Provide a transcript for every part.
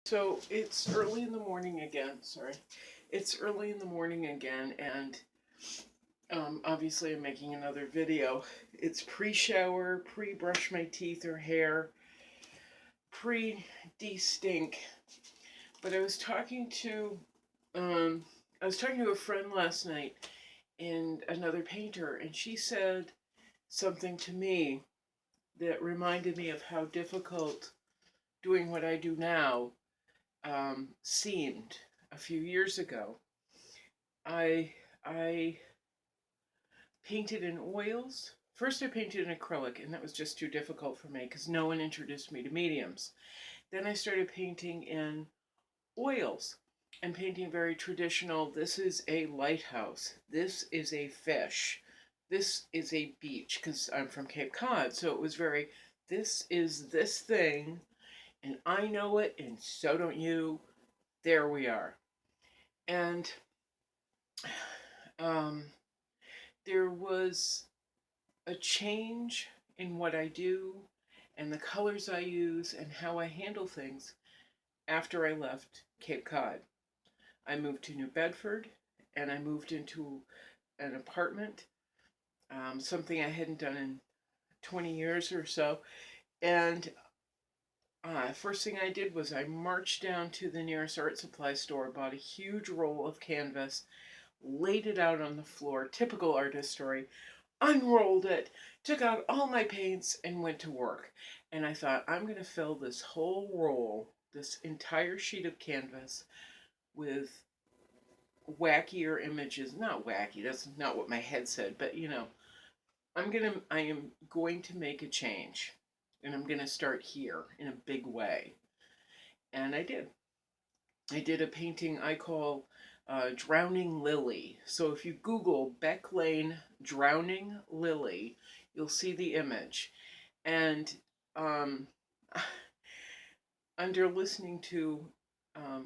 So it's early in the morning again. Sorry. It's early in the morning again, and obviously I'm making another video. It's pre-shower, pre-brush my teeth or hair, pre-de-stink. But um, I was talking to a friend last night, and another painter, and she said something to me that reminded me of how difficult doing what I do now seemed a few years ago. I I painted in oils. First, I painted in acrylic, and that was just too difficult for me because no one introduced me to mediums. Then I started painting in oils and painting very traditional. This is a lighthouse. This is a fish. This is a beach because I'm from Cape Cod. So it was very, this is this thing, and I know it, and so don't you. There we are. And um, there was a change in what I do and the colors I use and how I handle things after I left Cape Cod. I moved to New Bedford and I moved into an apartment, something I hadn't done in 20 years or so. And first thing I did was I marched down to the nearest art supply store, bought a huge roll of canvas, laid it out on the floor, typical artist story, unrolled it, took out all my paints, and went to work. And I thought, I'm going to fill this whole roll, this entire sheet of canvas, with wackier images. Not wacky, that's not what my head said, but I am going to make a change. And I'm going to start here in a big way. And I did. I did a painting I call Drowning Lily. So if you Google Beck Lane Drowning Lily, you'll see the image. And um, under listening to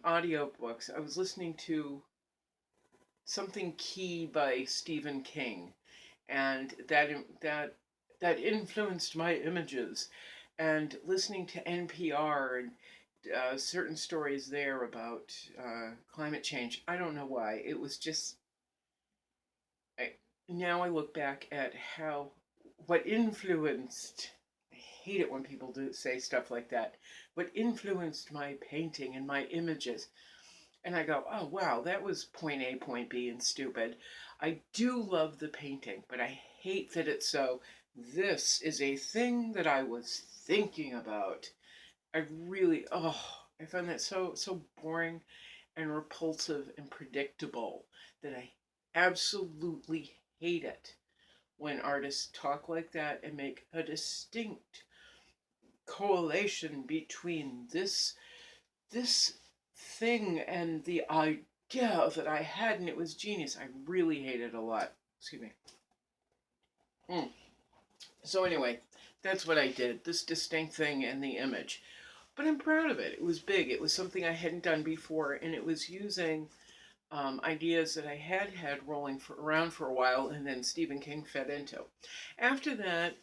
audiobooks, I was listening to Something Key by Stephen King, and that influenced my images. And listening to NPR and certain stories there about climate change. I don't know why. It was just. I, Now I look back at how what influenced. I hate it when people do say stuff like that. What influenced my painting and my images. And I go, oh wow, that was point A, point B, and stupid. I do love the painting, but I hate that it's so. This is a thing that I was thinking about. I find that so boring and repulsive and predictable that I absolutely hate it when artists talk like that and make a distinct correlation between this thing and the idea that I had, and it was genius. I really hate it a lot. Excuse me. So anyway, that's what I did. This distinct thing and the image. But I'm proud of it. It was big. It was something I hadn't done before, and it was using ideas that I had rolling around for a while, and then Stephen King fed into. After that,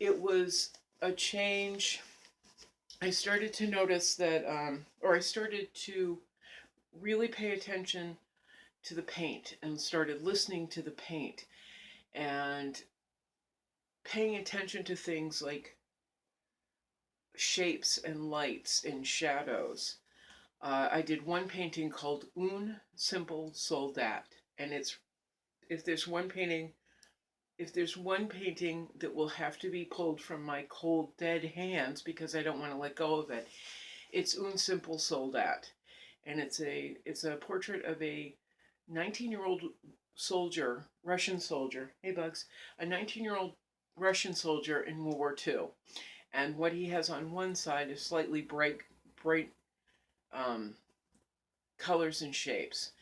it was a change. I started to notice that, or I started to really pay attention to the paint and started listening to the paint and paying attention to things like shapes and lights and shadows. I did one painting called Un Simple Soldat, and it's if there's one painting if there's one painting that will have to be pulled from my cold dead hands because I don't want to let go of it, it's Un Simple Soldat, and it's a portrait of a 19-year-old soldier, Russian soldier. Hey bugs, a 19-year-old Russian soldier in World War II, and what he has on one side is slightly bright um, colors and shapes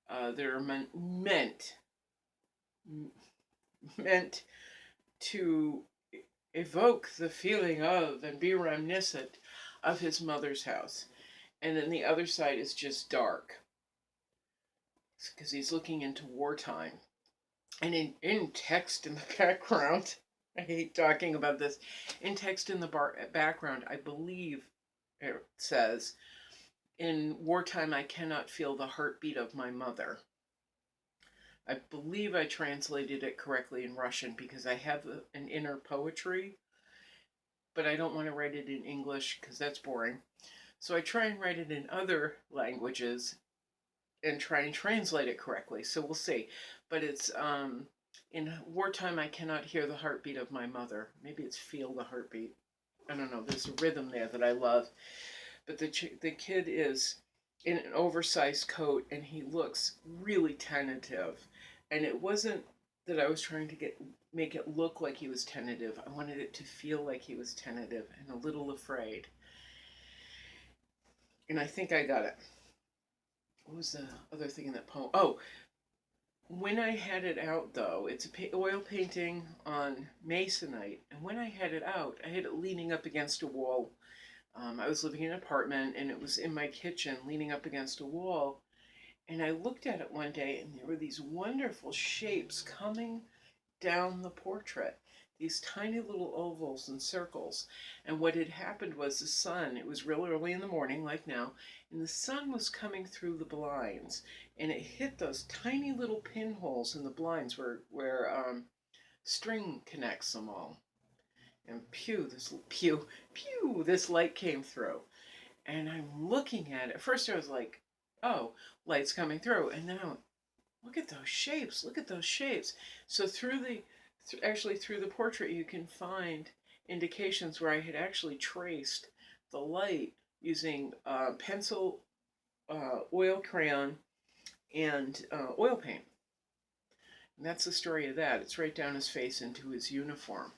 that are meant to evoke the feeling of and be reminiscent of his mother's house. And then the other side is just dark because he's looking into wartime. And in text in the background, I hate talking about this. In text in the background, I believe it says, in wartime, I cannot feel the heartbeat of my mother. I believe I translated it correctly in Russian because I have an inner poetry, but I don't want to write it in English because that's boring. So I try and write it in other languages and try and translate it correctly. So we'll see. But it's in wartime, I cannot hear the heartbeat of my mother. Maybe it's feel the heartbeat. I don't know. There's a rhythm there that I love. But the kid is in an oversized coat and he looks really tentative. And it wasn't that I was trying to make it look like he was tentative. I wanted it to feel like he was tentative and a little afraid. And I think I got it. What was the other thing in that poem? Oh, when I had it out, though, it's a oil painting on masonite. And when I had it out, I had it leaning up against a wall. I was living in an apartment, and it was in my kitchen, leaning up against a wall. And I looked at it one day, and there were these wonderful shapes coming down the portrait, these tiny little ovals and circles. And what had happened was the sun, it was real early in the morning, like now, and the sun was coming through the blinds, and it hit those tiny little pinholes in the blinds where string connects them all. And pew, this light came through. And I'm looking at it. At first I was like, oh, light's coming through. And then I went, look at those shapes, look at those shapes. So through the portrait, you can find indications where I had actually traced the light using pencil, oil crayon, and oil paint. And that's the story of that. It's right down his face into his uniform.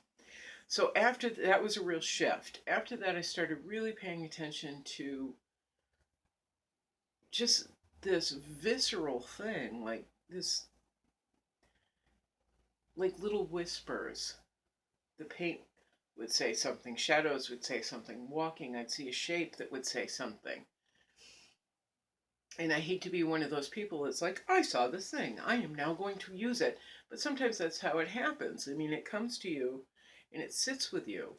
So after that was a real shift. After that, I started really paying attention to just this visceral thing, like this, like little whispers. The paint would say something, shadows would say something, walking, I'd see a shape that would say something. And I hate to be one of those people that's like, I saw this thing, I am now going to use it. But sometimes that's how it happens. I mean, it comes to you and it sits with you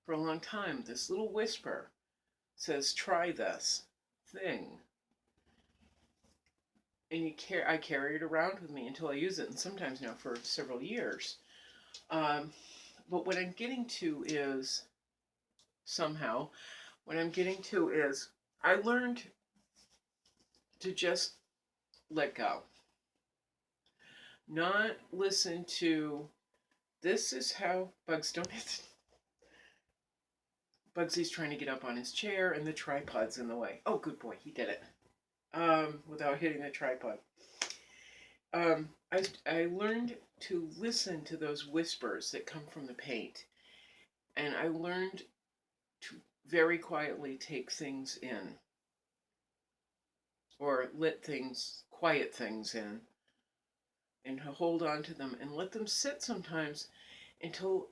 for a long time. This little whisper says, try this thing. And I carry it around with me until I use it, and sometimes now for several years. But what I'm getting to is, somehow, what I'm getting to is, I learned to just let go. Not listen to, this is how Bugs don't hit. Bugsy's trying to get up on his chair and the tripod's in the way. Oh, good boy, he did it. Without hitting the tripod. I learned to listen to those whispers that come from the paint. And I learned to very quietly take things in. Or quiet things in. And to hold on to them and let them sit sometimes until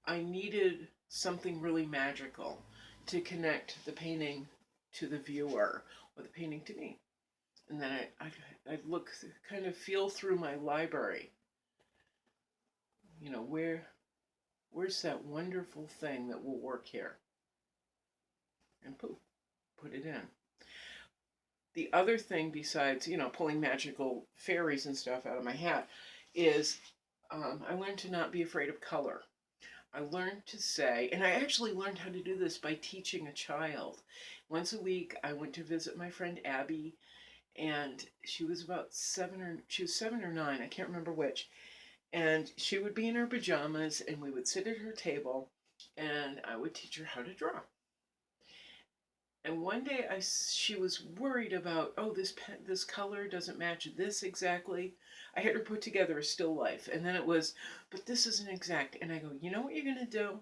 I needed something really magical to connect the painting to the viewer or the painting to me. And then I'd look, kind of feel through my library. You know, where's that wonderful thing that will work here? And poof, put it in. The other thing besides, pulling magical fairies and stuff out of my hat is I learned to not be afraid of color. I learned to say, and I actually learned how to do this by teaching a child. Once a week, I went to visit my friend Abby, and she was seven or nine, I can't remember which. And she would be in her pajamas, and we would sit at her table, and I would teach her how to draw. And one day she was worried about, oh, this color doesn't match this exactly. I had her put together a still life, and then it was, but this isn't exact. And I go, you know what you're going to do?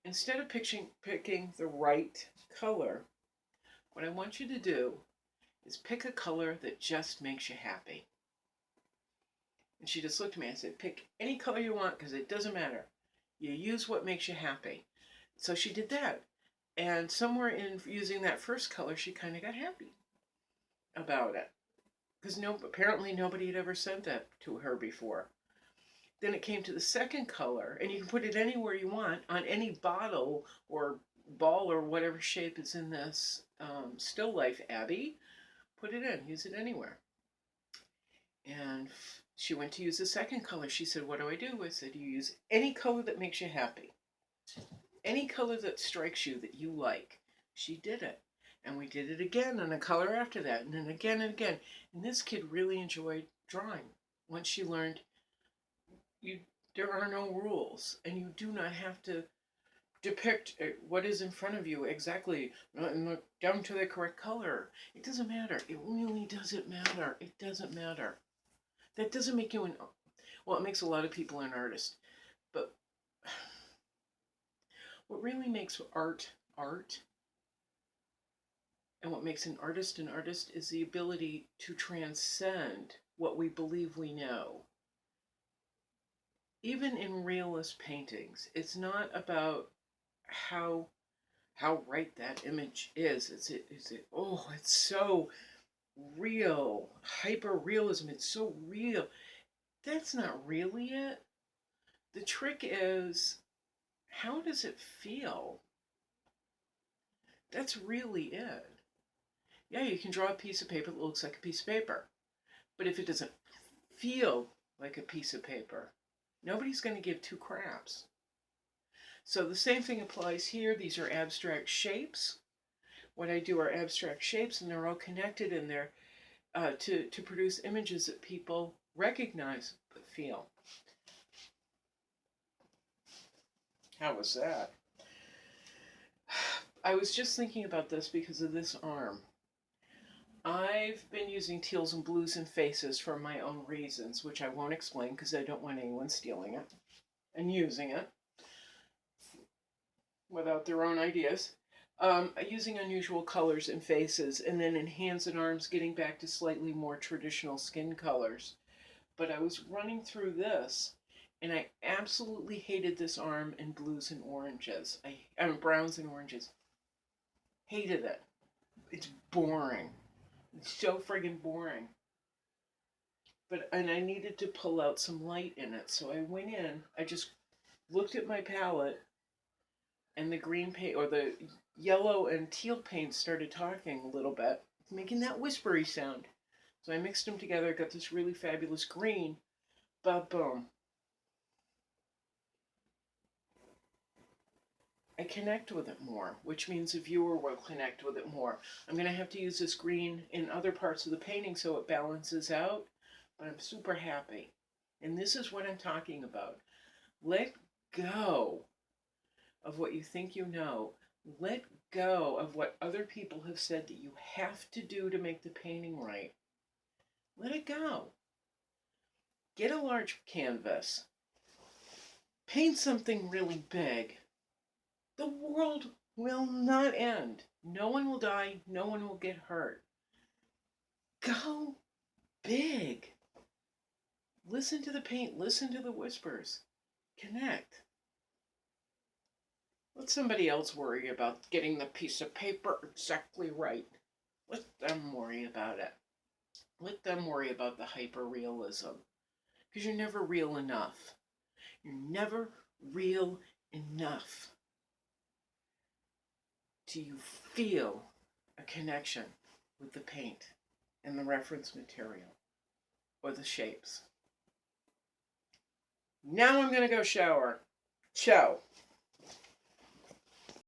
Instead of picking the right color, what I want you to do is pick a color that just makes you happy. And she just looked at me and said, pick any color you want because it doesn't matter. You use what makes you happy. So she did that. And somewhere in using that first color, she kind of got happy about it. Because apparently nobody had ever said that to her before. Then it came to the second color, and you can put it anywhere you want, on any bottle or ball or whatever shape is in this still life, Abby, put it in, use it anywhere. And she went to use the second color. She said, what do I do? I said, you use any color that makes you happy. Any color that strikes you that you like. She did it. And we did it again and a color after that, and then again and again. And this kid really enjoyed drawing. Once she learned you there are no rules, and you do not have to depict what is in front of you exactly down to the correct color. It doesn't matter. It really doesn't matter. It doesn't matter. That doesn't make you well, it makes a lot of people an artist. But what really makes art art, and what makes an artist is the ability to transcend what we believe we know. Even in realist paintings, it's not about how right that image is. It's so real. Hyper realism, it's so real. That's not really it. The trick is, how does it feel? That's really it. Yeah, you can draw a piece of paper that looks like a piece of paper. But if it doesn't feel like a piece of paper, nobody's going to give two craps. So the same thing applies here. These are abstract shapes. What I do are abstract shapes, and they're all connected in there to produce images that people recognize but feel. How was that? I was just thinking about this because of this arm. I've been using teals and blues and faces for my own reasons, which I won't explain because I don't want anyone stealing it and using it without their own ideas. Using unusual colors and faces, and then in hands and arms getting back to slightly more traditional skin colors. But I was running through this, and I absolutely hated this arm in blues and oranges. I mean browns and oranges. Hated it. It's boring. It's so friggin' boring. And I needed to pull out some light in it, so I went in. I just looked at my palette, and the green paint or the yellow and teal paint started talking a little bit, making that whispery sound. So I mixed them together, got this really fabulous green. Boom. I connect with it more, which means the viewer will connect with it more. I'm going to have to use this green in other parts of the painting so it balances out, but I'm super happy. And this is what I'm talking about. Let go of what you think you know. Let go of what other people have said that you have to do to make the painting right. Let it go. Get a large canvas. Paint something really big. The world will not end. No one will die. No one will get hurt. Go big. Listen to the paint. Listen to the whispers. Connect. Let somebody else worry about getting the piece of paper exactly right. Let them worry about it. Let them worry about the hyper-realism. Because you're never real enough. You're never real enough till you feel a connection with the paint and the reference material or the shapes. Now I'm going to go shower. Ciao.